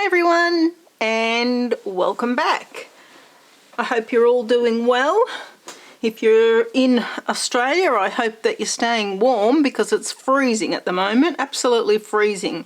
everyone, and welcome back. I hope you're all doing well. If you're in Australia, I hope that you're staying warm because it's freezing at the moment, absolutely freezing.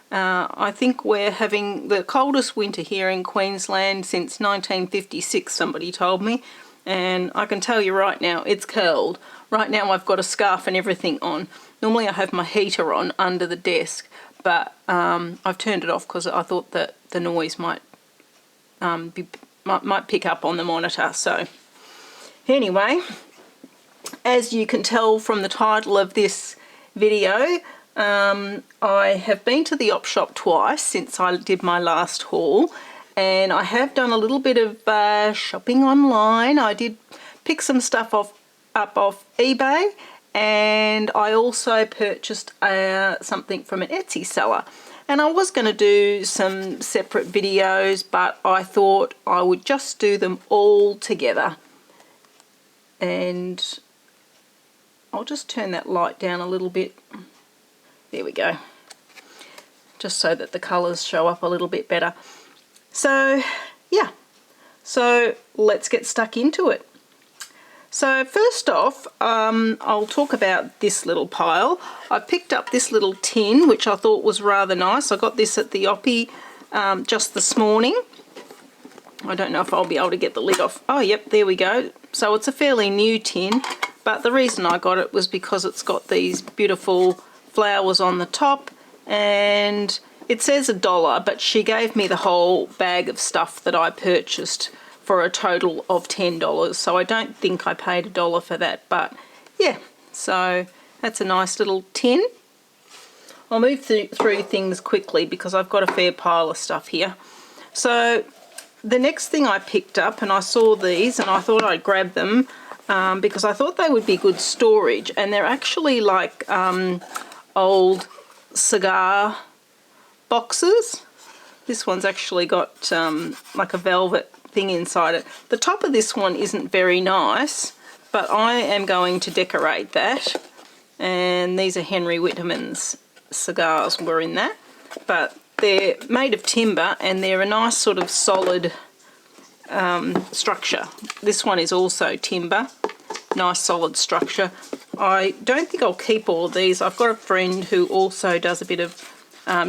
I think we're having the coldest winter here in Queensland since 1956, somebody told me, and I can tell you right now, it's cold. Right now I've got a scarf and everything on. Normally I have my heater on under the desk, but I've turned it off because I thought that the noise might pick up on the monitor. So anyway, as you can tell from the title of this video, I have been to the op shop twice since I did my last haul, and I have done a little bit of shopping online. I did pick some stuff up off eBay, and I also purchased something from an Etsy seller. And I was going to do some separate videos, but I thought I would just do them all together. And I'll just turn that light down a little bit. There we go. Just so that the colours show up a little bit better. So, yeah. So, let's get stuck into it. So first off, I'll talk about this little pile. I picked up this little tin, which I thought was rather nice. I got this at the Oppie just this morning. I don't know if I'll be able to get the lid off. Oh, yep, there we go. So it's a fairly new tin, but the reason I got it was because it's got these beautiful flowers on the top, and it says $1, but she gave me the whole bag of stuff that I purchased for a total of $10, so I don't think I paid $1 for that, but yeah, so that's a nice little tin. I'll move through things quickly because I've got a fair pile of stuff here. So the next thing I picked up, and I saw these and I thought I'd grab them because I thought they would be good storage, and they're actually like old cigar boxes. This one's actually got like a velvet thing inside it. The top of this one isn't very nice, but I am going to decorate that, and these are Henry Whitman's cigars were in that, but they're made of timber and they're a nice sort of solid structure. This one is also timber, nice solid structure. I don't think I'll keep all of these. I've got a friend who also does a bit of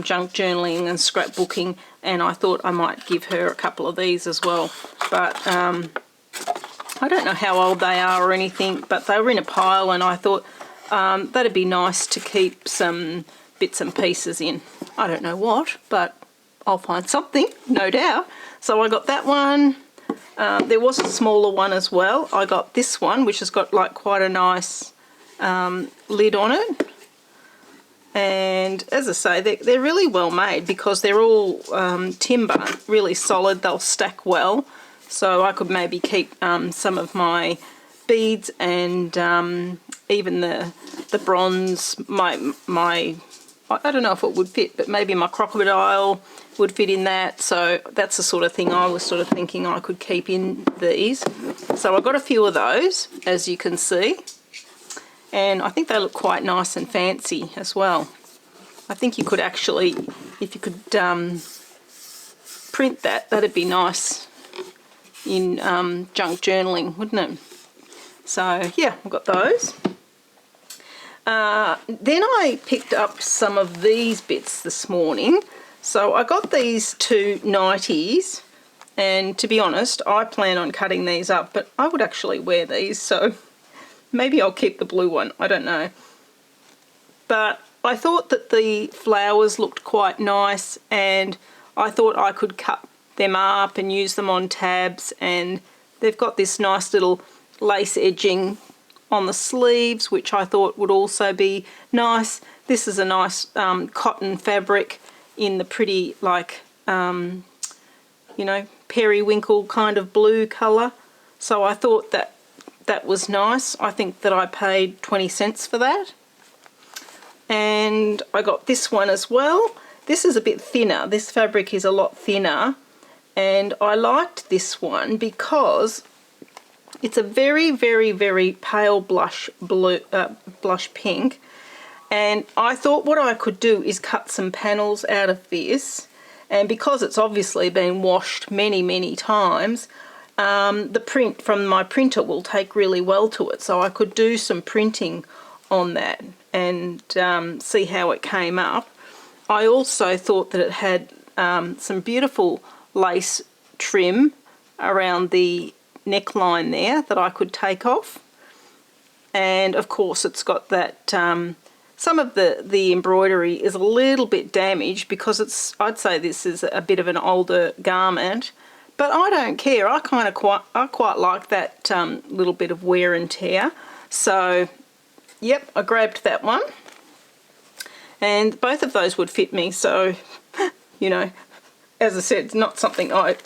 junk journaling and scrapbooking, and I thought I might give her a couple of these as well, but I don't know how old they are or anything, but they were in a pile, and I thought that'd be nice to keep some bits and pieces in. I don't know what, but I'll find something, no doubt. So I got that one. There was a smaller one as well. I got this one, which has got like quite a nice lid on it. And as I say, they're really well made because they're all timber, really solid. They'll stack well. So I could maybe keep some of my beads and even the bronze, I don't know if it would fit, but maybe my crocodile would fit in that. So that's the sort of thing I was sort of thinking I could keep in these. So I got a few of those, as you can see. And I think they look quite nice and fancy as well. I think you could actually, if you could print that, that'd be nice in junk journaling, wouldn't it? So yeah, I've got those. Then I picked up some of these bits this morning. So I got these two 90s, and to be honest, I plan on cutting these up, but I would actually wear these, so maybe I'll keep the blue one, I don't know. But I thought that the flowers looked quite nice, and I thought I could cut them up and use them on tabs, and they've got this nice little lace edging on the sleeves, which I thought would also be nice. This is a nice cotton fabric in the pretty, like, you know, periwinkle kind of blue colour. So I thought that was nice. I think that I paid 20 cents for that. And I got this one as well. This is a bit thinner. This fabric is a lot thinner, and I liked this one because it's a very, very, very pale blush blue, blush pink, and I thought what I could do is cut some panels out of this and because it's obviously been washed many times, the print from my printer will take really well to it, so I could do some printing on that and see how it came up. I also thought that it had some beautiful lace trim around the neckline there that I could take off, and of course it's got that some of the embroidery is a little bit damaged because I'd say this is a bit of an older garment, but I don't care. I quite like that little bit of wear and tear. So yep, I grabbed that one, and both of those would fit me, so you know, as I said, it's not something I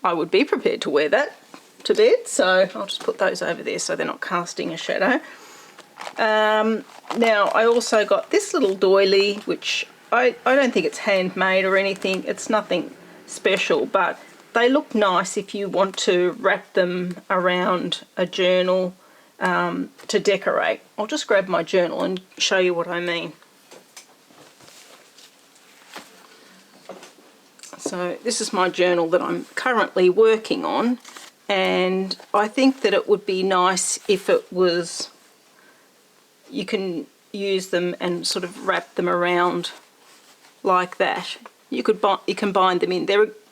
would be prepared to wear that to bed, so I'll just put those over there so they're not casting a shadow. Now I also got this little doily, which I don't think it's handmade or anything. It's nothing special, but they look nice if you want to wrap them around a journal to decorate. I'll just grab my journal and show you what I mean. So this is my journal that I'm currently working on, and I think that it would be nice if it was, you can use them and sort of wrap them around like that. You can bind them in.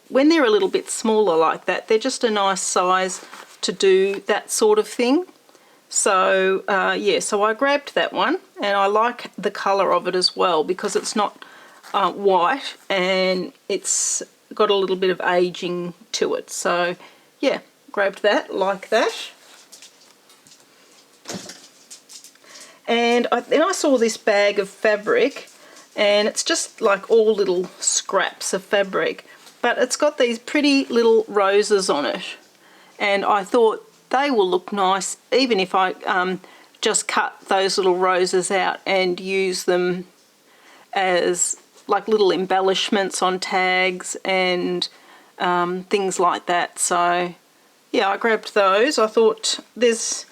When they're a little bit smaller like that, they're just a nice size to do that sort of thing. So yeah, so I grabbed that one, and I like the colour of it as well because it's not white and it's got a little bit of aging to it. So yeah, grabbed that like that. And then I saw this bag of fabric, and it's just like all little scraps of fabric, but it's got these pretty little roses on it, and I thought they will look nice even if I just cut those little roses out and use them as like little embellishments on tags and things like that. So yeah, I grabbed those. I thought there's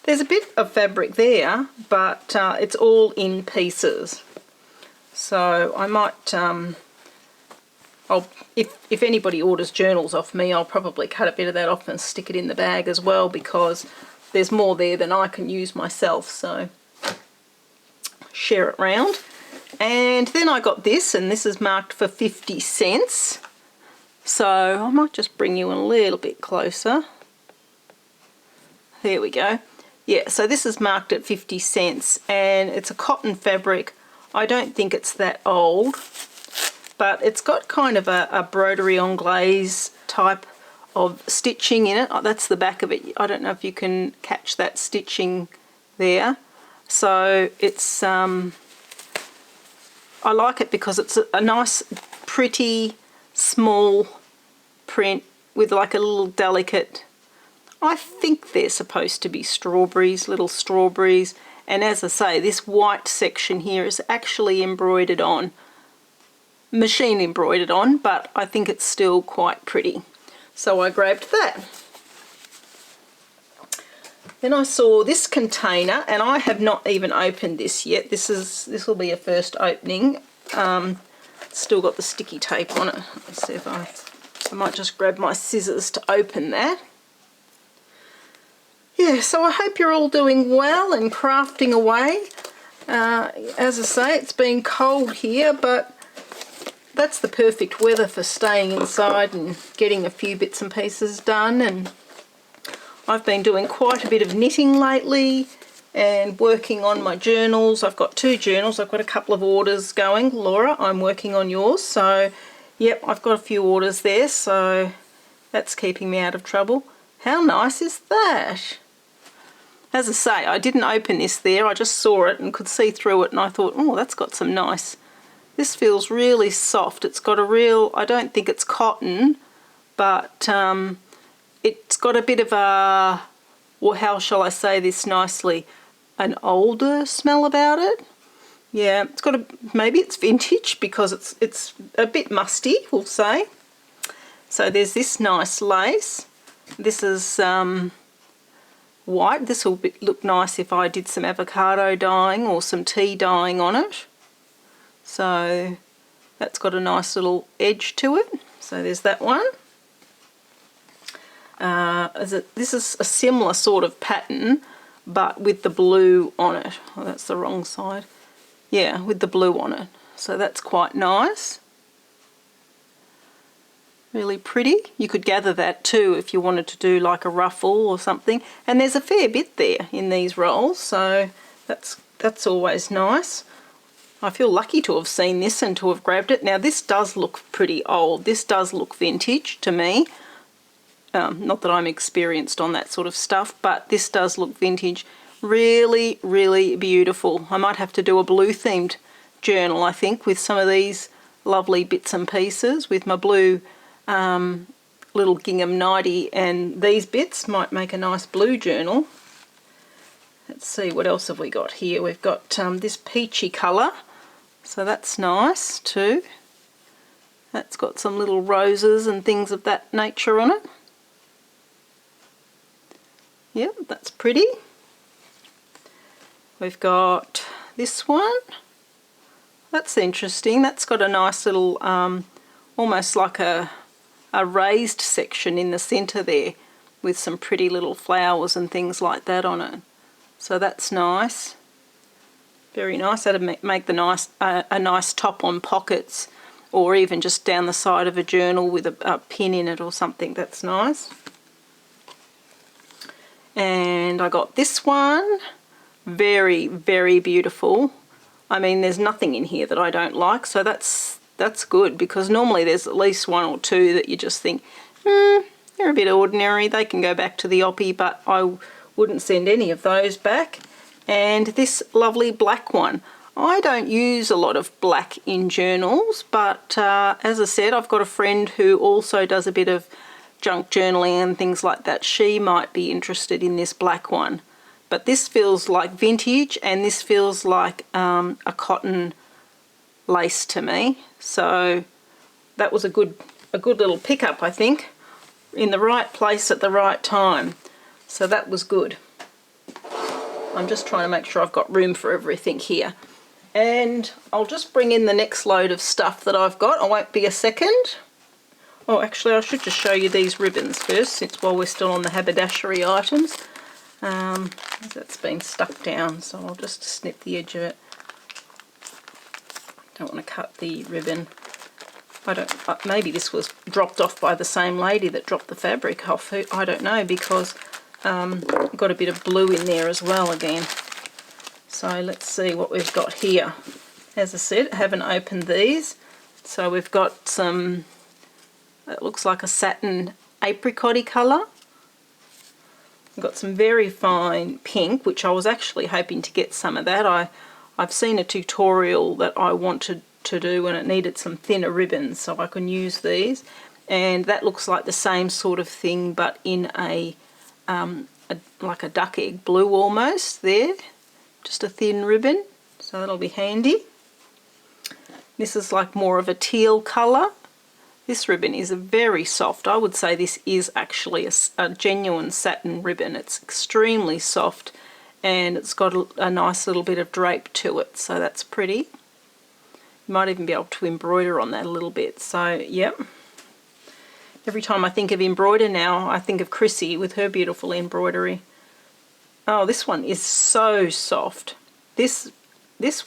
a bit of fabric there, but it's all in pieces. So I might, if anybody orders journals off me, I'll probably cut a bit of that off and stick it in the bag as well, because there's more there than I can use myself. So share it round. And then I got this, and this is marked for 50 cents. So I might just bring you a little bit closer. There we go. Yeah, so this is marked at 50 cents, and it's a cotton fabric. I don't think it's that old, but it's got kind of a broderie anglaise type of stitching in it. Oh, that's the back of it. I don't know if you can catch that stitching there. So it's I like it because it's a nice, pretty, small print with like a little delicate, I think they're supposed to be strawberries, little strawberries. And as I say, this white section here is actually embroidered on, machine embroidered on, but I think it's still quite pretty. So I grabbed that. Then I saw this container, and I have not even opened this yet. This will be a first opening. Still got the sticky tape on it. Let's see if I might just grab my scissors to open that. Yeah, so I hope you're all doing well and crafting away. As I say, it's been cold here, but that's the perfect weather for staying inside and getting a few bits and pieces done. And I've been doing quite a bit of knitting lately and working on my journals. I've got 2 journals. I've got a couple of orders going. Laura, I'm working on yours. So, yep, I've got a few orders there, so that's keeping me out of trouble. How nice is that? As I say, I didn't open this there. I just saw it and could see through it, and I thought, oh, that's got some nice. This feels really soft. It's got a real, I don't think it's cotton, but it's got a bit of a, well, how shall I say this nicely, an older smell about it. Yeah, it's got a, maybe it's vintage because it's a bit musty, we'll say. So there's this nice lace. This is white. This will look nice if I did some avocado dyeing or some tea dyeing on it. So That's got a nice little edge to it. So there's that one. This is a similar sort of pattern, but with the blue on it. Oh, that's the wrong side. Yeah, with the blue on it. So that's quite nice. Really pretty. You could gather that too if you wanted to do like a ruffle or something. And there's a fair bit there in these rolls, so that's always nice. I feel lucky to have seen this and to have grabbed it. Now this does look pretty old. This does look vintage to me. Not that I'm experienced on that sort of stuff, but this does look vintage. Really, really beautiful. I might have to do a blue themed journal, I think, with some of these lovely bits and pieces, with my blue little gingham nightie, and these bits might make a nice blue journal. Let's see, what else have we got here? We've got this peachy colour, so that's nice too. That's got some little roses and things of that nature on it. Yep, that's pretty. We've got this one. That's interesting. That's got a nice little, almost like a raised section in the centre there with some pretty little flowers and things like that on it. So that's nice. Very nice. That'd make the a nice top on pockets, or even just down the side of a journal with a pin in it or something. That's nice. And I got this one. Very, very beautiful. I mean, there's nothing in here that I don't like, so that's good, because normally there's at least one or two that you just think, they're a bit ordinary, they can go back to the oppie, but I wouldn't send any of those back. And this lovely black one. I don't use a lot of black in journals, but as I said, I've got a friend who also does a bit of junk journaling and things like that. She might be interested in this black one. But this feels like vintage, and this feels like a cotton lace to me. So that was a good little pickup, I think, in the right place at the right time. So that was good. I'm just trying to make sure I've got room for everything here. And I'll just bring in the next load of stuff that I've got. I won't be a second. Oh, actually, I should just show you these ribbons first, since while we're still on the haberdashery items. That's been stuck down, so I'll just snip the edge of it. Don't want to cut the ribbon. Maybe this was dropped off by the same lady that dropped the fabric off. I don't know, because I've got a bit of blue in there as well again. So let's see what we've got here. As I said, I haven't opened these. So we've got some, it looks like a satin apricot-y colour. We've got some very fine pink, which I was actually hoping to get some of that. I've seen a tutorial that I wanted to do, and it needed some thinner ribbons, so I can use these. And that looks like the same sort of thing, but in like a duck egg blue almost there. Just a thin ribbon, so that'll be handy. This is like more of a teal colour. This ribbon is very soft. I would say this is actually a genuine satin ribbon. It's extremely soft, and it's got a nice little bit of drape to it, so that's pretty. You might even be able to embroider on that a little bit. So, yep. Every time I think of embroider now, I think of Chrissy with her beautiful embroidery. Oh, this one is so soft. This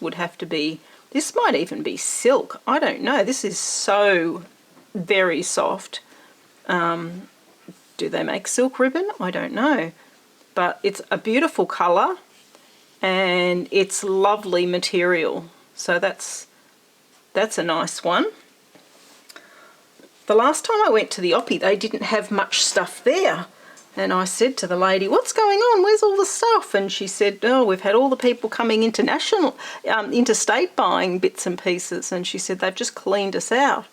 would have to be, this might even be silk. I don't know. This is so very soft. Do they make silk ribbon? I don't know. But it's a beautiful colour, and it's lovely material. So that's a nice one. The last time I went to the oppie, they didn't have much stuff there. And I said to the lady, what's going on? Where's all the stuff? And she said, oh, we've had all the people coming interstate buying bits and pieces. And she said, they've just cleaned us out.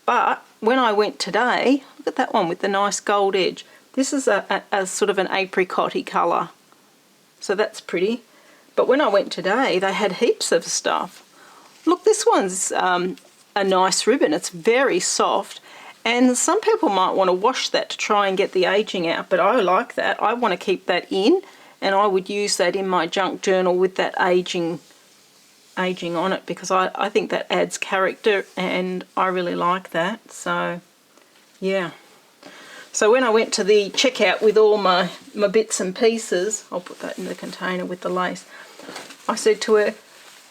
But when I went today, look at that one with the nice gold edge. This is a sort of an apricot-y colour. So that's pretty. But when I went today, they had heaps of stuff. Look, this one's a nice ribbon. It's very soft. And some people might want to wash that to try and get the aging out, but I like that. I want to keep that in, and I would use that in my junk journal with that aging aging on it, because I think that adds character and I really like that. So yeah. So when I went to the checkout with all my bits and pieces, I'll put that in the container with the lace, I said to her,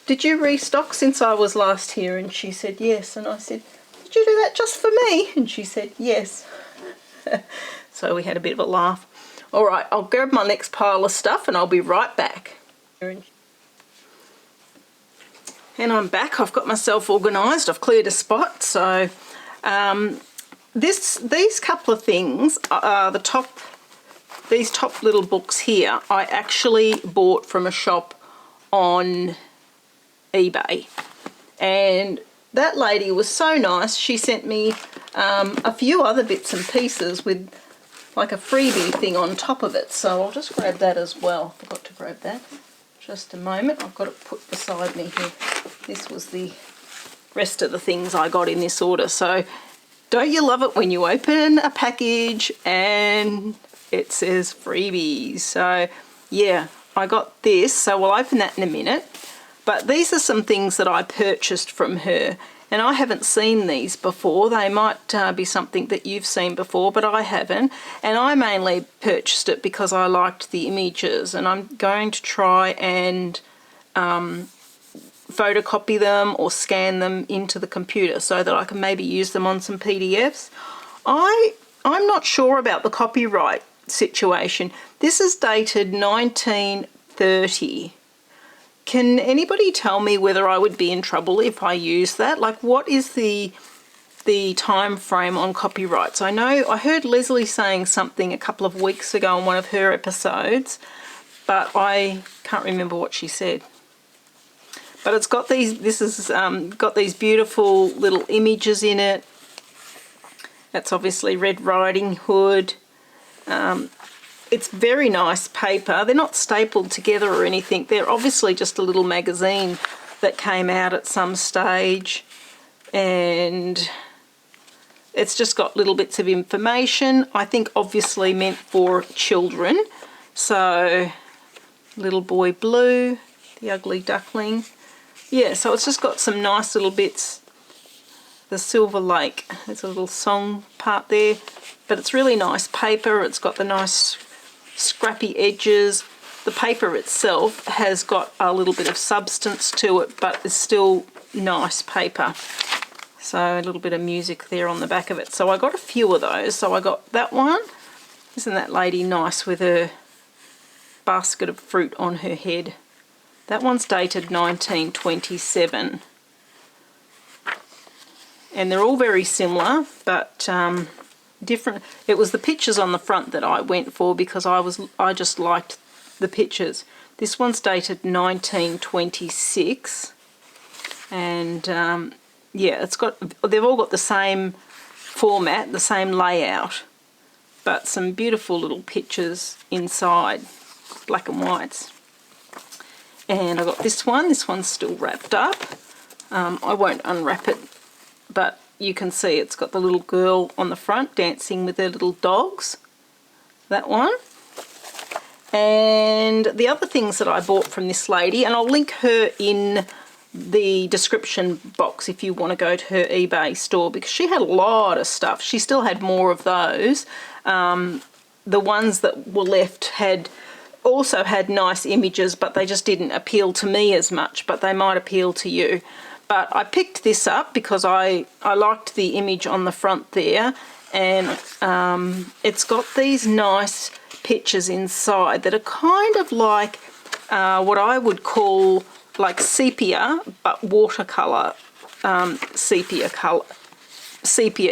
did you restock since I was last here? And she said yes. And I said, did you do that just for me? And she said yes. So we had a bit of a laugh. All right, I'll grab my next pile of stuff and I'll be right back. And I'm back. I've got myself organised. I've cleared a spot. So these couple of things, these top little books here, I actually bought from a shop on eBay, and that lady was so nice. She sent me a few other bits and pieces with like a freebie thing on top of it, so I'll just grab that as well. Forgot to grab that. Just a moment, I've got it put beside me here. This was the rest of the things I got in this order. So don't you love it when you open a package and it says freebies? So yeah, I got this, so we'll open that in a minute. But these are some things that I purchased from her, and I haven't seen these before. They might be something that you've seen before, but I haven't. And I mainly purchased it because I liked the images, and I'm going to try and photocopy them or scan them into the computer so that I can maybe use them on some PDFs. I'm not sure about the copyright situation. This is dated 1930. Can anybody tell me whether I would be in trouble if I use that? Like, what is the time frame on copyrights? I know I heard Leslie saying something a couple of weeks ago on one of her episodes, but I can't remember what she said. But it's got these, this has got these beautiful little images in it. That's obviously Red Riding Hood. It's very nice paper. They're not stapled together or anything. They're obviously just a little magazine that came out at some stage. And it's just got little bits of information. I think obviously meant for children. So, Little Boy Blue, The Ugly Duckling. Yeah, so it's just got some nice little bits. The Silver Lake, there's a little song part there. But it's really nice paper. It's got the nice scrappy edges. The paper itself has got a little bit of substance to it, but it's still nice paper. So a little bit of music there on the back of it. So I got a few of those. So I got that one. Isn't that lady nice with her basket of fruit on her head? That one's dated 1927. And they're all very similar, but different. It was the pictures on the front that I went for because I just liked the pictures. This one's dated 1926, and yeah, they've all got the same format, the same layout, but some beautiful little pictures inside, black and whites. And I got this one. This one's still wrapped up. I won't unwrap it, but you can see it's got the little girl on the front dancing with her little dogs. That one. And the other things that I bought from this lady, and I'll link her in the description box if you want to go to her eBay store, because she had a lot of stuff. She still had more of those. The ones that were left also had nice images, but they just didn't appeal to me as much, but they might appeal to you. But I picked this up because I liked the image on the front there, and it's got these nice pictures inside that are kind of like what I would call like sepia, but watercolour sepia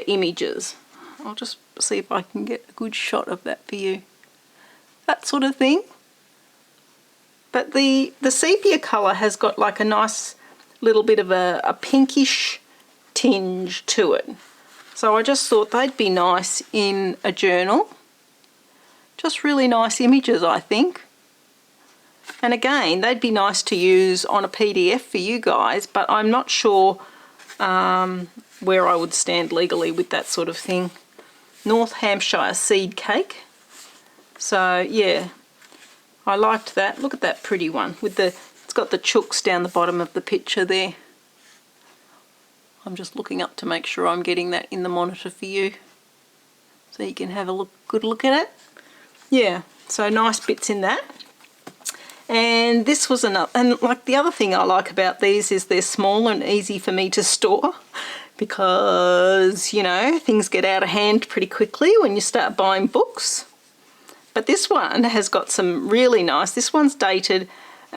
images. I'll just see if I can get a good shot of that for you. That sort of thing. But the sepia colour has got like a nice little bit of a pinkish tinge to it. So I just thought they'd be nice in a journal. Just really nice images, I think. And again, they'd be nice to use on a PDF for you guys, but I'm not sure where I would stand legally with that sort of thing. North Hampshire seed cake. So yeah, I liked that. Look at that pretty one with it's got the chooks down the bottom of the picture there. I'm just looking up to make sure I'm getting that in the monitor for you, so you can have a good look at it. Yeah, so nice bits in that. And this was another, and like the other thing I like about these is they're small and easy for me to store, because, you know, things get out of hand pretty quickly when you start buying books. But this one has got some really nice, this one's dated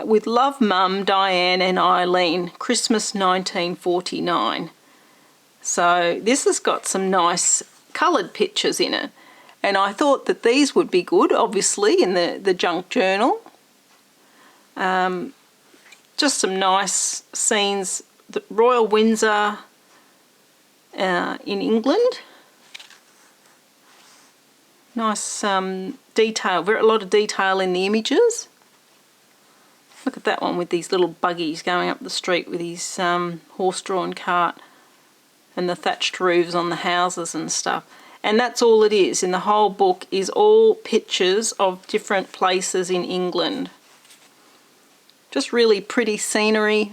with Love Mum, Diane and Eileen, Christmas 1949. So this has got some nice coloured pictures in it. And I thought that these would be good, obviously, in the junk journal. Just some nice scenes. The Royal Windsor in England. Nice detail, a lot of detail in the images. Look at that one with these little buggies going up the street with his horse-drawn cart, and the thatched roofs on the houses and stuff. And that's all it is. In the whole book is all pictures of different places in England. Just really pretty scenery.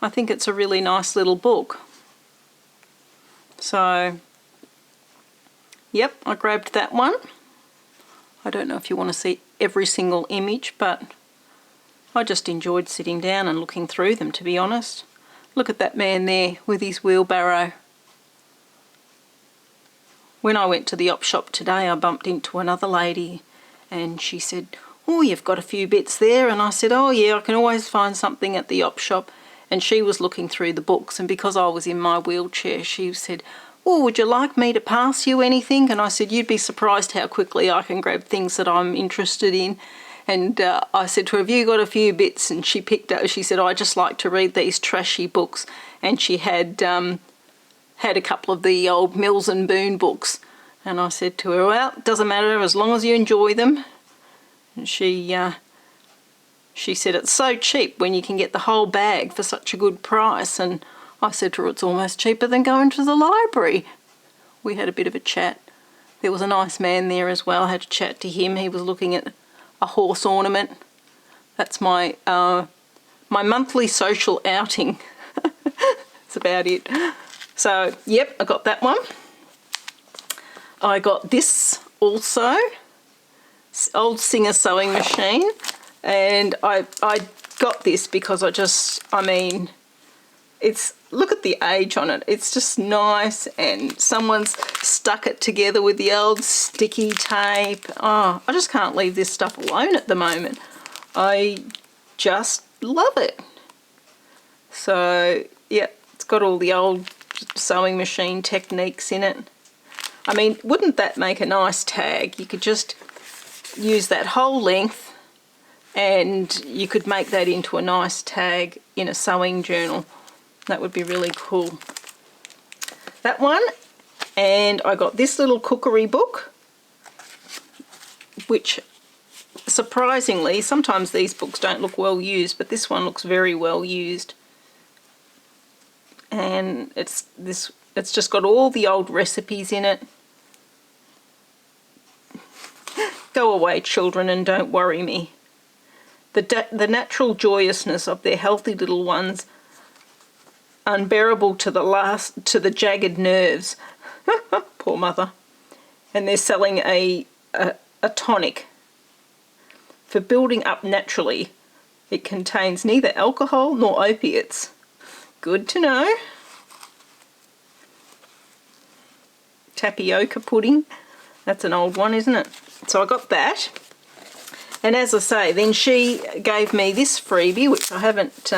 I think it's a really nice little book. So, yep, I grabbed that one. I don't know if you want to see every single image, but I just enjoyed sitting down and looking through them, to be honest. Look at that man there with his wheelbarrow. When I went to the op shop today, I bumped into another lady and she said, "Oh, you've got a few bits there." And I said, "Oh yeah, I can always find something at the op shop." And she was looking through the books, and because I was in my wheelchair, she said, "Oh, would you like me to pass you anything?" And I said, "You'd be surprised how quickly I can grab things that I'm interested in." And I said to her, "Have you got a few bits?" And she picked up, she said, "I just like to read these trashy books." And she had a couple of the old Mills and Boon books. And I said to her, "Well, it doesn't matter as long as you enjoy them." And she said, "It's so cheap when you can get the whole bag for such a good price." And I said to her, "It's almost cheaper than going to the library." We had a bit of a chat. There was a nice man there as well. I had to chat to him. He was looking at a horse ornament. That's my monthly social outing. That's about it. So, yep, I got that one. I got this also, old Singer sewing machine, and I got this because I mean, it's, look at the age on it. It's just nice, and someone's stuck it together with the old sticky tape. Oh, I just can't leave this stuff alone at the moment. I just love it. So, yeah, it's got all the old sewing machine techniques in it. I mean, wouldn't that make a nice tag? You could just use that whole length and you could make that into a nice tag in a sewing journal. That would be really cool. That one, and I got this little cookery book, which surprisingly, sometimes these books don't look well used, but this one looks very well used. And it's just got all the old recipes in it. Go away, children, and don't worry me. The natural joyousness of their healthy little ones, unbearable to the jagged nerves. Poor mother. And they're selling a tonic for building up naturally. It contains neither alcohol nor opiates. Good to know. Tapioca pudding. That's an old one, isn't it? So I got that. And as I say, then she gave me this freebie, which I haven't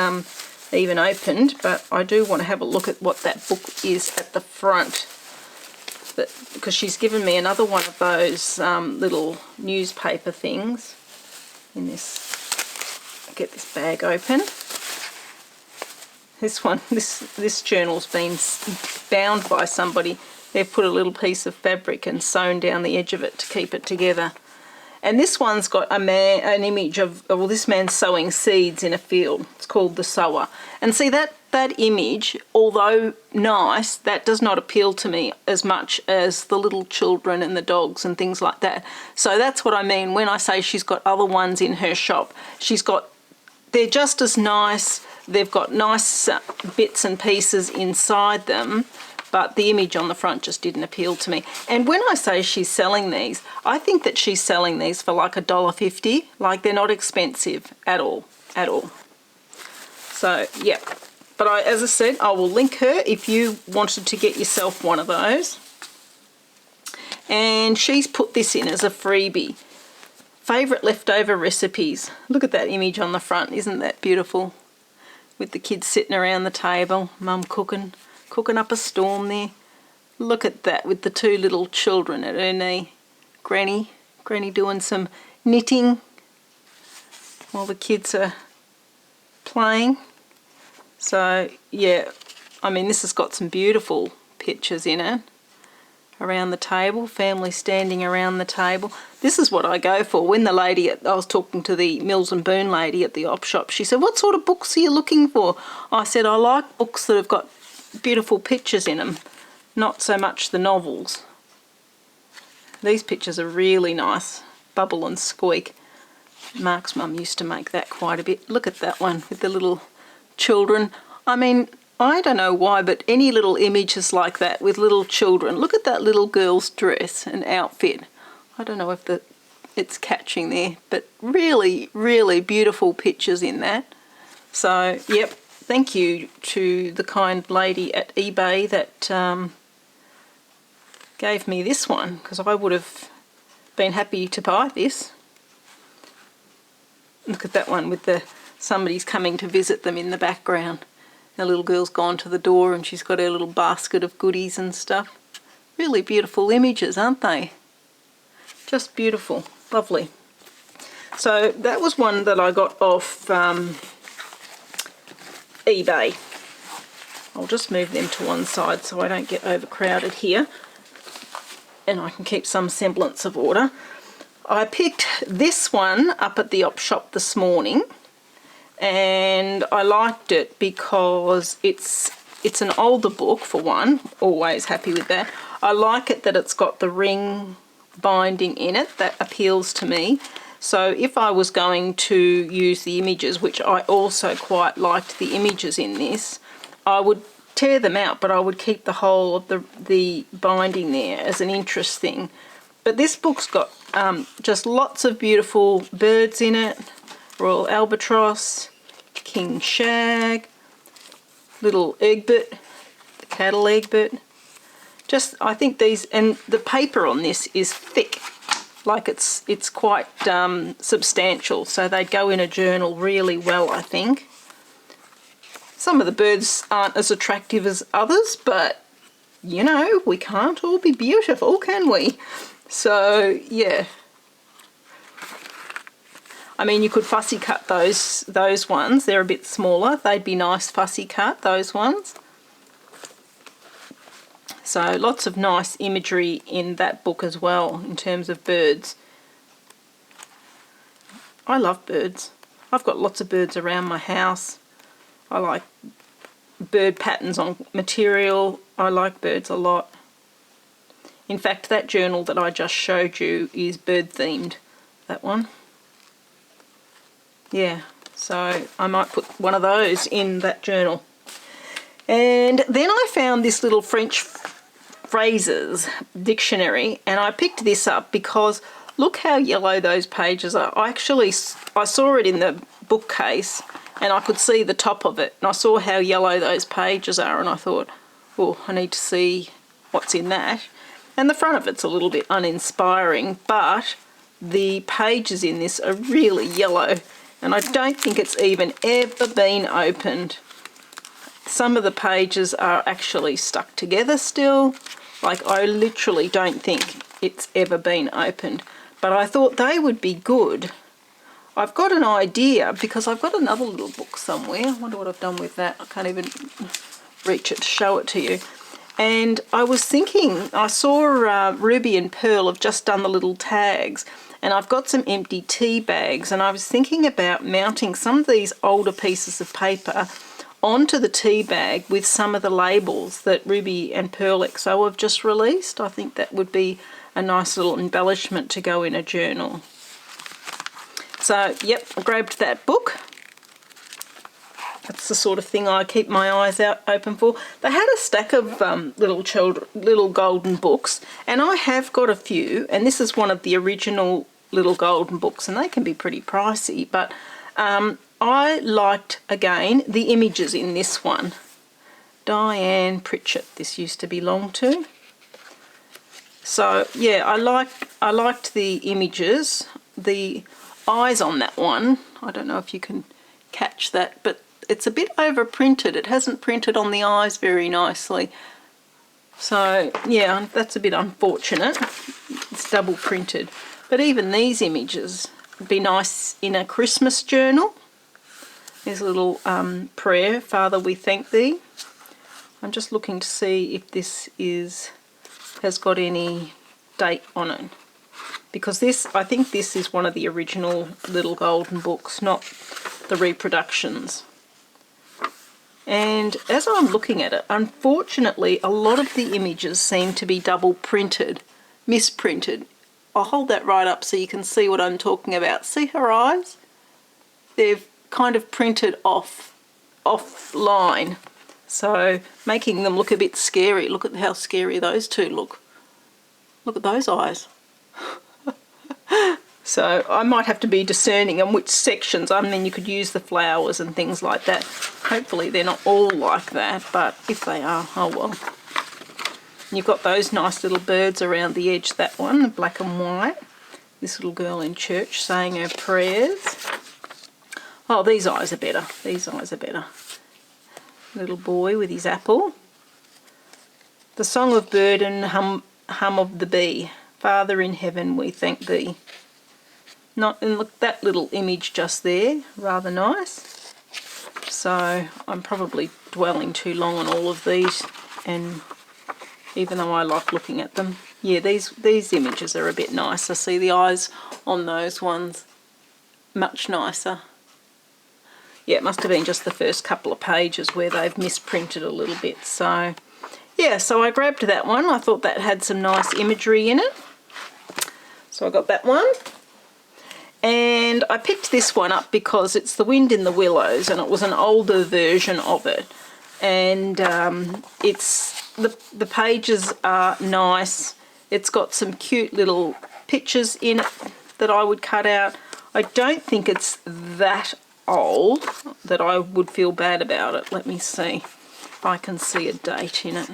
even opened, but I do want to have a look at what that book is at the front. Because she's given me another one of those little newspaper things. In this, I'll get this bag open. This one, this journal's been bound by somebody. They've put a little piece of fabric and sewn down the edge of it to keep it together. And this one's got an image of, well, this man's sowing seeds in a field. It's called The Sower. And see, that image, although nice, that does not appeal to me as much as the little children and the dogs and things like that. So that's what I mean when I say she's got other ones in her shop. She's got they're just as nice. They've got nice bits and pieces inside them, but the image on the front just didn't appeal to me. And when I say she's selling these, I think that she's selling these for like $1.50. Like, they're not expensive at all, at all. So, yeah. But as I said, I will link her if you wanted to get yourself one of those. And she's put this in as a freebie. Favourite leftover recipes. Look at that image on the front. Isn't that beautiful? With the kids sitting around the table. Mum cooking up a storm there. Look at that with the two little children at her knee. Granny doing some knitting while the kids are playing. So, yeah, I mean, this has got some beautiful pictures in it. Around the table, family standing around the table. This is what I go for. When the lady, I was talking to the Mills and Boon lady at the op shop, she said, what sort of books are you looking for? I said, I like books that have got beautiful pictures in them, not so much the novels. These pictures are really nice. Bubble and Squeak. Mark's mum used to make that quite a bit. Look at that one with the little children. I mean, I don't know why, but any little images like that with little children. Look at that little girl's dress and outfit. I don't know if it's catching there, but really, really beautiful pictures in that. So, yep, thank you to the kind lady at eBay that gave me this one, because I would have been happy to buy this. Look at that one with somebody's coming to visit them in the background. The little girl's gone to the door and she's got her little basket of goodies and stuff. Really beautiful images, aren't they? Just beautiful. Lovely. So that was one that I got off eBay. I'll just move them to one side so I don't get overcrowded here. And I can keep some semblance of order. I picked this one up at the op shop this morning. And I liked it because it's an older book, for one. Always happy with that. I like it that it's got the ring binding in it. That appeals to me. So if I was going to use the images, which I also quite liked the images in this, I would tear them out, but I would keep the whole of the binding there as an interest thing. But this book's got just lots of beautiful birds in it. Royal Albatross, King Shag, little egbert, the cattle egbert. Just, I think these, and the paper on this is thick, like it's quite substantial, so they'd go in a journal really well, I think. Some of the birds aren't as attractive as others, but, you know, we can't all be beautiful, can we? So, yeah. I mean, you could fussy cut those ones. They're a bit smaller. They'd be nice fussy cut, those ones. So lots of nice imagery in that book as well in terms of birds. I love birds. I've got lots of birds around my house. I like bird patterns on material. I like birds a lot. In fact, that journal that I just showed you is bird themed, that one. Yeah, so I might put one of those in that journal. And then I found this little French phrases dictionary, and I picked this up because look how yellow those pages are. I saw it in the bookcase and I could see the top of it, and I saw how yellow those pages are, and I thought, oh, I need to see what's in that. And the front of it's a little bit uninspiring, but the pages in this are really yellow. And I don't think it's even ever been opened. Some of the pages are actually stuck together still. Like, I literally don't think it's ever been opened. But I thought they would be good. I've got an idea because I've got another little book somewhere. I wonder what I've done with that. I can't even reach it to show it to you. And I was thinking, I saw Ruby and Pearl have just done the little tags. And I've got some empty tea bags, and I was thinking about mounting some of these older pieces of paper onto the tea bag with some of the labels that Ruby and Pearlxo have just released. I think that would be a nice little embellishment to go in a journal. So, yep, I grabbed that book. That's the sort of thing I keep my eyes out open for. They had a stack of little golden books, and I have got a few, and this is one of the original little golden books, and they can be pretty pricey, but I liked, again, the images in this one. Diane Pritchett, this used to belong to. So yeah, I liked the images. The eyes on that one, I don't know if you can catch that, but it's a bit overprinted. It hasn't printed on the eyes very nicely. So yeah, that's a bit unfortunate. It's double printed. But even these images would be nice in a Christmas journal. There's a little prayer, Father, we thank thee. I'm just looking to see if this has got any date on it. Because I think this is one of the original little golden books, not the reproductions. And as I'm looking at it, unfortunately, a lot of the images seem to be double printed, misprinted. I'll hold that right up so you can see what I'm talking about. See her eyes? They've kind of printed offline, so making them look a bit scary. Look at how scary those two look. Look at those eyes. So I might have to be discerning on which sections. I mean, you could use the flowers and things like that. Hopefully they're not all like that, but if they are, oh well. You've got those nice little birds around the edge, that one, the black and white. This little girl in church saying her prayers. Oh, these eyes are better. These eyes are better. Little boy with his apple. The song of bird and hum of the bee. Father in heaven, we thank thee. And look, that little image just there, rather nice. So I'm probably dwelling too long on all of these, and even though I like looking at them, yeah, these images are a bit nicer. See the eyes on those ones, much nicer. Yeah, it must have been just the first couple of pages where they've misprinted a little bit. So yeah, so I grabbed that one. I thought that had some nice imagery in it. So I got that one. And I picked this one up because it's The Wind in the Willows, and it was an older version of it. And it's the pages are nice. It's got some cute little pictures in it that I would cut out. I don't think it's that old that I would feel bad about it. Let me see if I can see a date in it.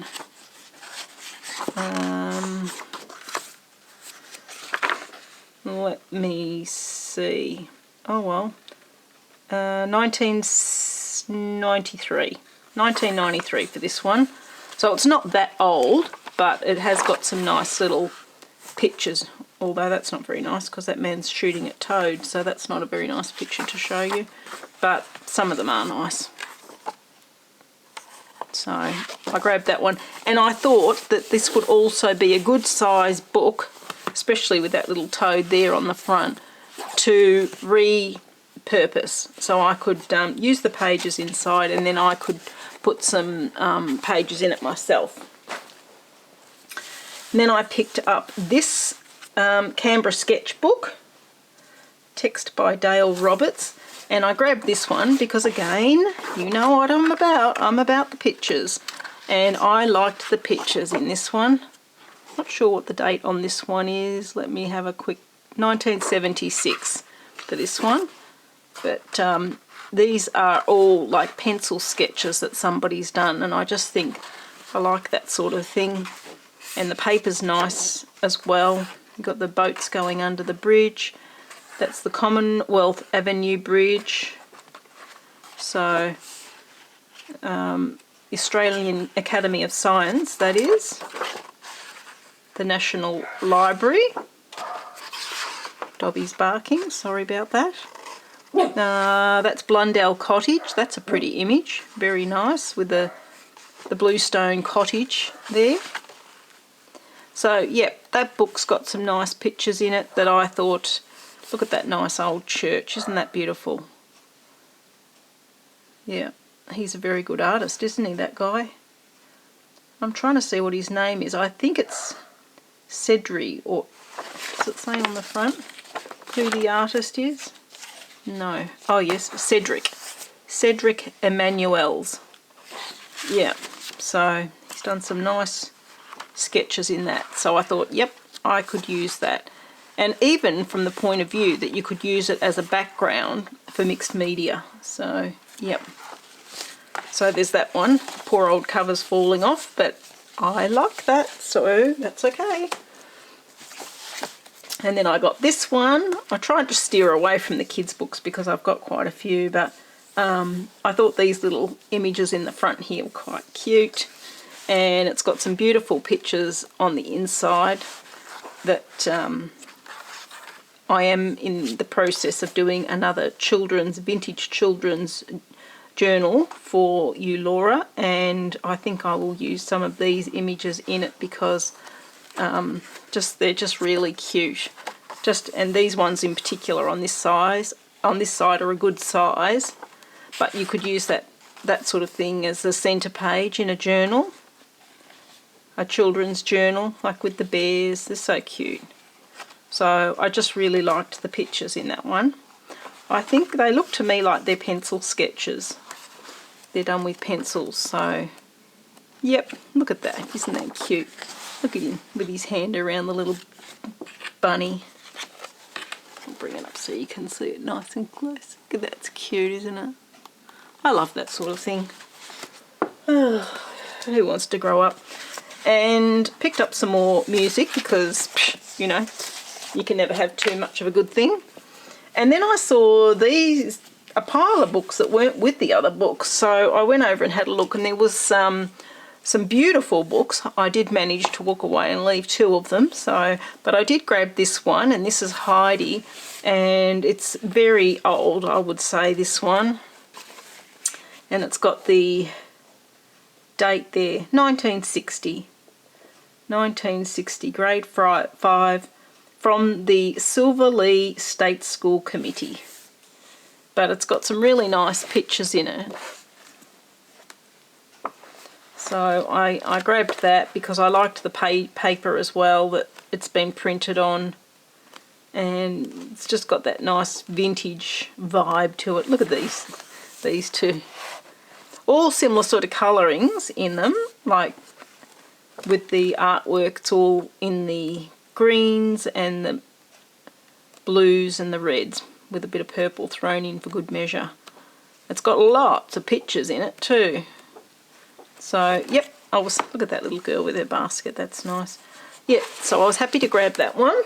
Let me see. Oh well. 1993 for this one. So it's not that old, but it has got some nice little pictures. Although that's not very nice because that man's shooting at toad, so that's not a very nice picture to show you. But some of them are nice. So I grabbed that one, and I thought that this would also be a good size book, especially with that little toad there on the front, to repurpose. So I could use the pages inside, and then I could put some pages in it myself. And then I picked up this Canberra Sketchbook, text by Dale Roberts, and I grabbed this one because, again, you know what I'm about. I'm about the pictures, and I liked the pictures in this one. Not sure what the date on this one is. Let me have a quick 1976 for this one. But these are all like pencil sketches that somebody's done, and I just think I like that sort of thing. And the paper's nice as well. You've got the boats going under the bridge. That's the Commonwealth Avenue Bridge. So Australian Academy of Science, that is. The National Library. Dobby's barking, sorry about that. That's Blundell Cottage. That's a pretty image, very nice, with the bluestone cottage there. So yeah, that book's got some nice pictures in it that I thought, look at that nice old church, isn't that beautiful? Yeah, he's a very good artist, isn't he, that guy? I'm trying to see what his name is. I think it's Sheree, or does it say on the front who the artist is? No. Oh yes, Cedric. Cedric Emanuel's. Yeah, so he's done some nice sketches in that. So I thought, yep, I could use that. And even from the point of view that you could use it as a background for mixed media. So, yep. So there's that one. Poor old cover's falling off, but I like that, so that's okay. And then I got this one. I tried to steer away from the kids' books because I've got quite a few, but I thought these little images in the front here were quite cute. And it's got some beautiful pictures on the inside that I am in the process of doing another vintage children's journal for you, Laura, and I think I will use some of these images in it because they're just really cute. And these ones in particular on this side are a good size, but you could use that sort of thing as the centre page in a journal, a children's journal, like with the bears. They're so cute. So I just really liked the pictures in that one. I think they look to me like they're pencil sketches. They're done with pencils, so yep, look at that. Isn't that cute? Look at him with his hand around the little bunny. I'll bring it up so you can see it nice and close. Look at that, it's cute, isn't it? I love that sort of thing. Oh, who wants to grow up? And picked up some more music because, you know, you can never have too much of a good thing. And then I saw a pile of books that weren't with the other books, so I went over and had a look, and there was some beautiful books. I did manage to walk away and leave 2 of them, but I did grab this one, and this is Heidi, and it's very old, I would say, this one. And it's got the date there, 1960. 1960, grade 5, from the Silver Lee State School Committee. But it's got some really nice pictures in it. So I grabbed that because I liked the paper as well that it's been printed on. And it's just got that nice vintage vibe to it. Look at these two. All similar sort of colourings in them, like with the artwork, it's all in the greens and the blues and the reds, with a bit of purple thrown in for good measure. It's got lots of pictures in it too. So, yep, look at that little girl with her basket, that's nice. Yep, so I was happy to grab that one.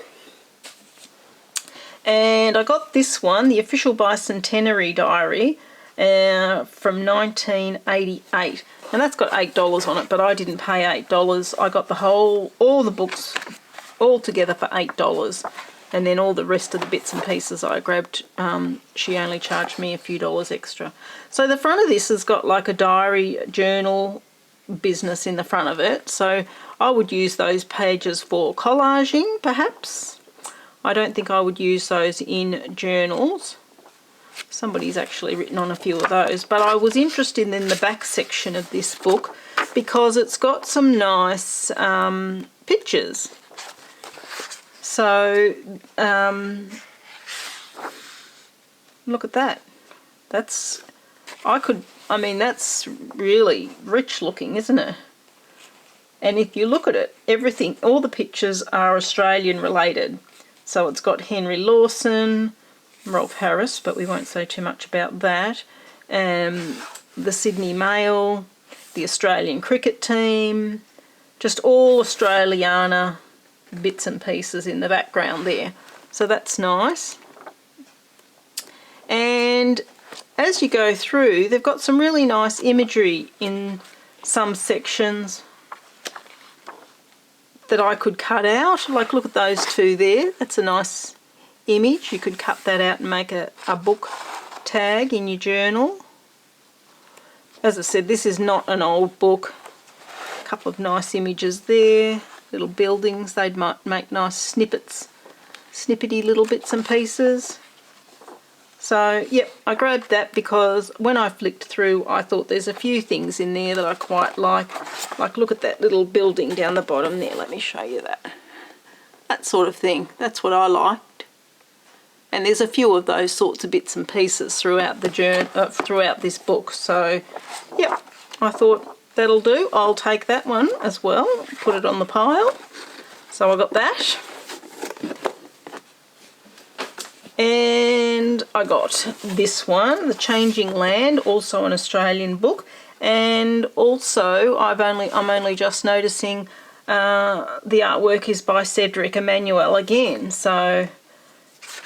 And I got this one, the Official Bicentenary Diary, from 1988. And that's got $8 on it, but I didn't pay $8. I got all the books all together for $8. And then all the rest of the bits and pieces I grabbed, she only charged me a few dollars extra. So the front of this has got like a diary journal business in the front of it. So I would use those pages for collaging, perhaps. I don't think I would use those in journals. Somebody's actually written on a few of those. But I was interested in the back section of this book because it's got some nice pictures. So, look at that. That's really rich looking, isn't it? And if you look at it, all the pictures are Australian related. So it's got Henry Lawson, Rolf Harris, but we won't say too much about that. The Sydney Mail, the Australian cricket team, just all Australiana bits and pieces in the background there. So that's nice. And as you go through, they've got some really nice imagery in some sections that I could cut out. Like, look at those two there. That's a nice image. You could cut that out and make a book tag in your journal. As I said, this is not an old book. A couple of nice images there. Little buildings. They'd make nice snippety little bits and pieces. So, yep, I grabbed that because when I flicked through, I thought there's a few things in there that I quite like. Like, look at that little building down the bottom there. Let me show you that. That sort of thing. That's what I liked. And there's a few of those sorts of bits and pieces throughout the throughout this book. So, yep, I thought that'll do. I'll take that one as well, put it on the pile. So I got that. And I got this one, The Changing Land, also an Australian book. And also I'm only just noticing the artwork is by Cedric Emanuel again. So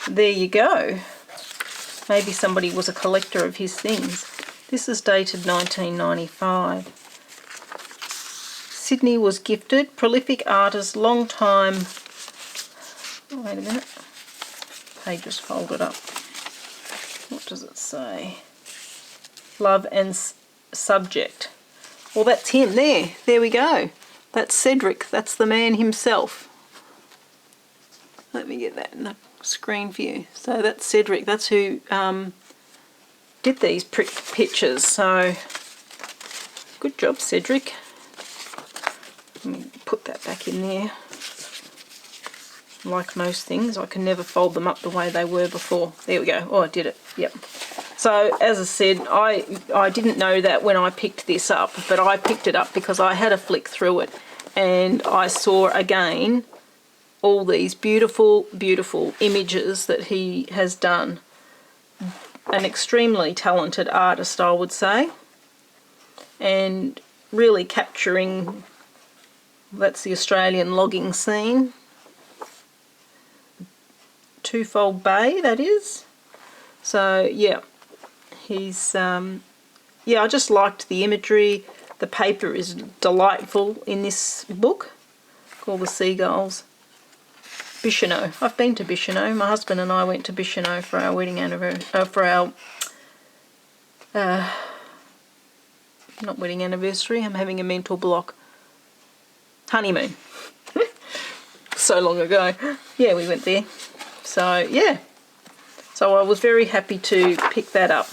there you go. Maybe somebody was a collector of his things. This is dated 1995. Sydney was gifted, prolific artist, long time. Oh, wait a minute. Page is folded up. What does it say? Love and subject. Well, that's him there. There we go. That's Cedric. That's the man himself. Let me get that in the screen view. So that's Cedric. That's who did these pictures. So good job, Cedric. Let me put that back in there. Like most things, I can never fold them up the way they were before. There we go. Oh, I did it. Yep. So as I said, I didn't know that when I picked this up, but I picked it up because I had a flick through it and I saw again all these beautiful, beautiful images that he has done. An extremely talented artist, I would say, and really capturing, that's the Australian logging scene. Twofold Bay, that is. So yeah, he's yeah, I just liked the imagery. The paper is delightful in this book. All the seagulls. Bicentenary. I've been to Bicentenary. My husband and I went to Bicentenary for our wedding anniversary. For our not wedding anniversary. I'm having a mental block. Honeymoon. So long ago. Yeah, we went there. So yeah, so I was very happy to pick that up.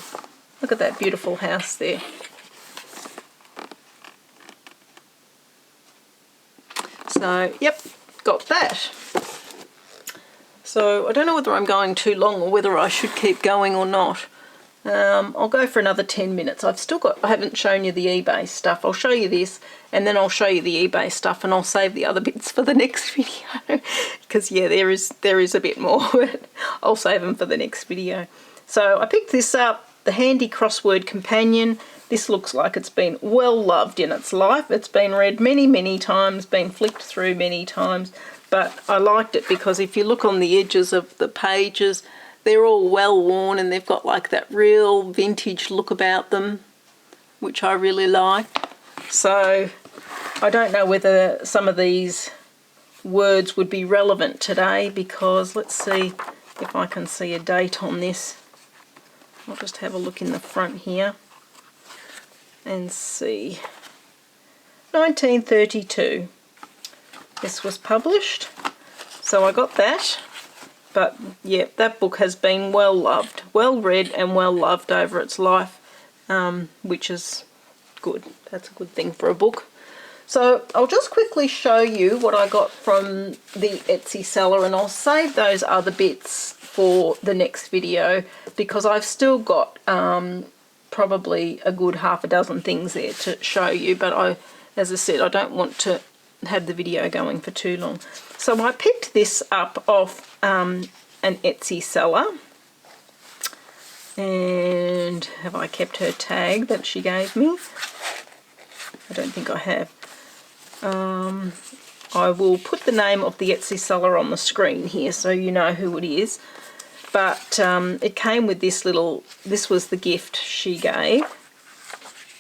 Look at that beautiful house there. So yep, got that. So I don't know whether I'm going too long or whether I should keep going or not. I'll go for another 10 minutes. I haven't shown you the eBay stuff. I'll show you this and then I'll show you the eBay stuff and I'll save the other bits for the next video. Because yeah, there is a bit more, but I'll save them for the next video. So I picked this up, the Handy Crossword Companion. This looks like it's been well loved in its life. It's been read many, many times, been flicked through many times, but I liked it because if you look on the edges of the pages, they're all well worn and they've got like that real vintage look about them, which I really like. So I don't know whether some of these words would be relevant today because let's see if I can see a date on this. I'll just have a look in the front here and see. 1932 this was published, so I got that. But yeah, that book has been well loved, well read and well loved over its life, which is good. That's a good thing for a book. So I'll just quickly show you what I got from the Etsy seller, and I'll save those other bits for the next video because I've still got probably a good half a dozen things there to show you, but as I said, I don't want to have the video going for too long. So I picked this up off an Etsy seller, and have I kept her tag that she gave me? I don't think I have. I will put the name of the Etsy seller on the screen here so you know who it is, but it came with this little, this was the gift she gave,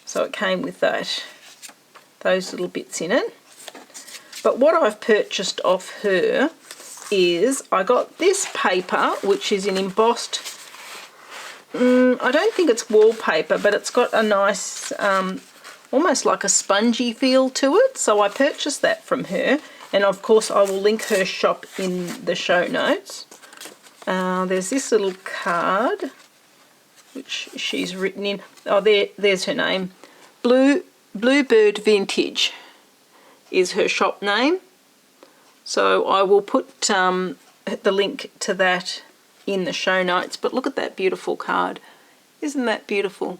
so it came with those little bits in it. But what I've purchased off her is I got this paper, which is an embossed, I don't think it's wallpaper, but it's got a nice, almost like a spongy feel to it. So I purchased that from her, and of course I will link her shop in the show notes. There's this little card, which she's written in, oh there's her name, Bluebird Vintage is her shop name. So I will put the link to that in the show notes. But look at that beautiful card. Isn't that beautiful?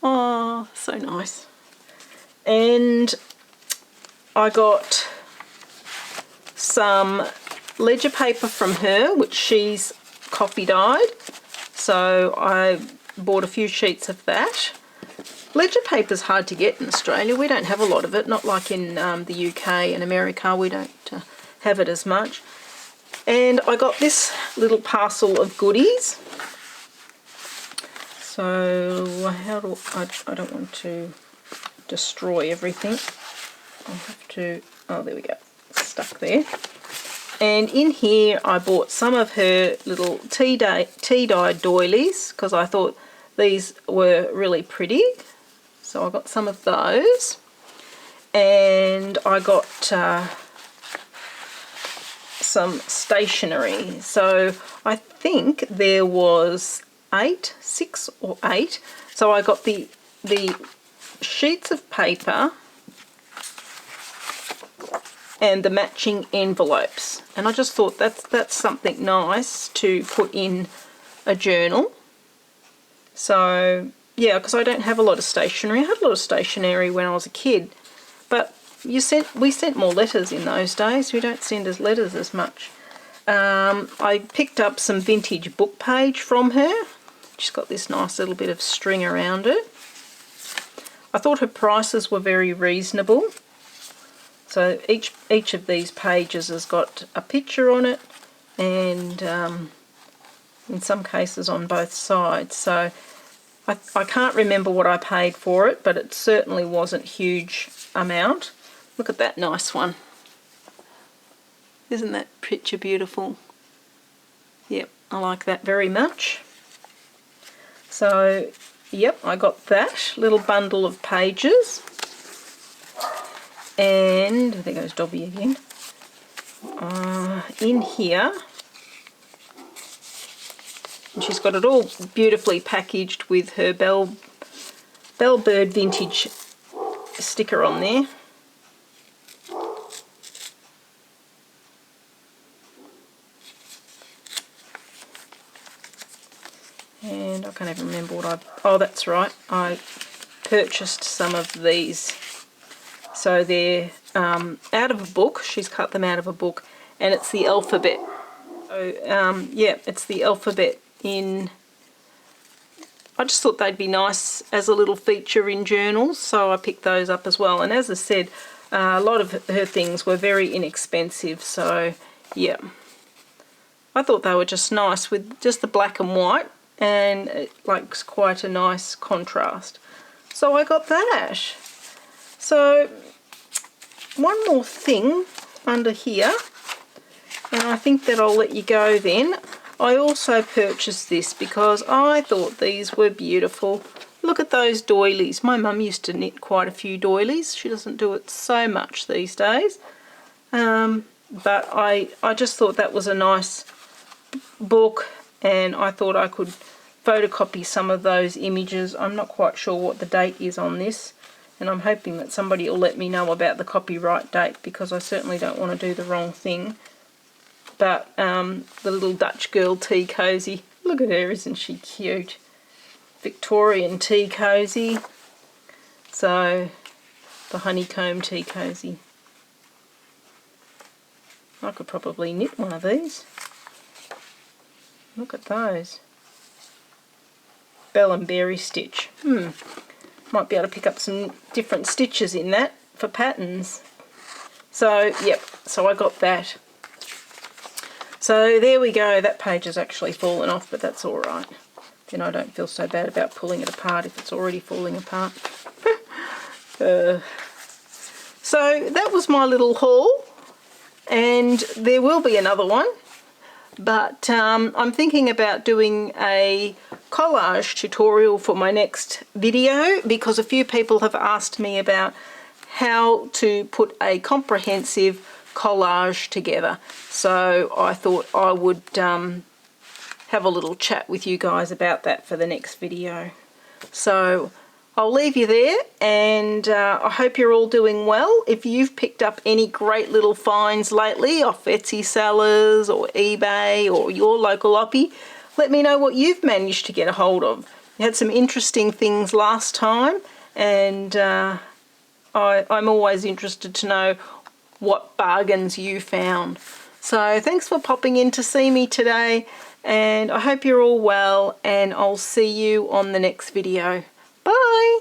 Oh, so nice. And I got some ledger paper from her, which she's coffee dyed. So I bought a few sheets of that. Ledger paper is hard to get in Australia. We don't have a lot of it, not like in the UK and America. We don't have it as much. And I got this little parcel of goodies. So how do I don't want to destroy everything. I'll have to, oh there we go, it's stuck there. And in here I bought some of her little tea-dyed doilies because I thought these were really pretty. So I got some of those. And I got some stationery. So I think there was 6 or 8. So I got the sheets of paper and the matching envelopes, and I just thought that's something nice to put in a journal. So yeah, because I don't have a lot of stationery. I had a lot of stationery when I was a kid, but we sent more letters in those days. We don't send us letters as much. I picked up some vintage book page from her. She's got this nice little bit of string around it. I thought her prices were very reasonable. So each of these pages has got a picture on it, and in some cases on both sides. So I can't remember what I paid for it, but it certainly wasn't a huge amount. Look at that nice one. Isn't that picture beautiful? Yep, I like that very much. So yep, I got that little bundle of pages. And there goes Dobby again. In here, and she's got it all beautifully packaged with her Bellbird vintage sticker on there. And I can't even remember what oh that's right, I purchased some of these. So they're out of a book. She's cut them out of a book, and it's the alphabet. So yeah, it's the alphabet in. I just thought they'd be nice as a little feature in journals, so I picked those up as well. And as I said, a lot of her things were very inexpensive. So yeah, I thought they were just nice with just the black and white, and it likes quite a nice contrast. So I got that. So one more thing under here, and I think that I'll let you go then. I also purchased this because I thought these were beautiful. Look at those doilies. My mum used to knit quite a few doilies. She doesn't do it so much these days. But I just thought that was a nice book, and I thought I could photocopy some of those images. I'm not quite sure what the date is on this, and I'm hoping that somebody will let me know about the copyright date, because I certainly don't want to do the wrong thing. But the little Dutch girl tea cozy, look at her, isn't she cute? Victorian tea cozy. So the Honeycomb Tea Cozy. I could probably knit one of these. Look at those. Bell and berry stitch. Might be able to pick up some different stitches in that for patterns. So yep, so I got that. So there we go. That page has actually fallen off, but that's all right. Then I don't feel so bad about pulling it apart if it's already falling apart. So that was my little haul, and there will be another one. But I'm thinking about doing a collage tutorial for my next video, because a few people have asked me about how to put a comprehensive collage together. So I thought I would have a little chat with you guys about that for the next video. So I'll leave you there, and I hope you're all doing well. If you've picked up any great little finds lately off Etsy sellers or eBay or your local oppie, let me know what you've managed to get a hold of. You had some interesting things last time, and I'm always interested to know what bargains you found. So thanks for popping in to see me today, and I hope you're all well, and I'll see you on the next video. Bye!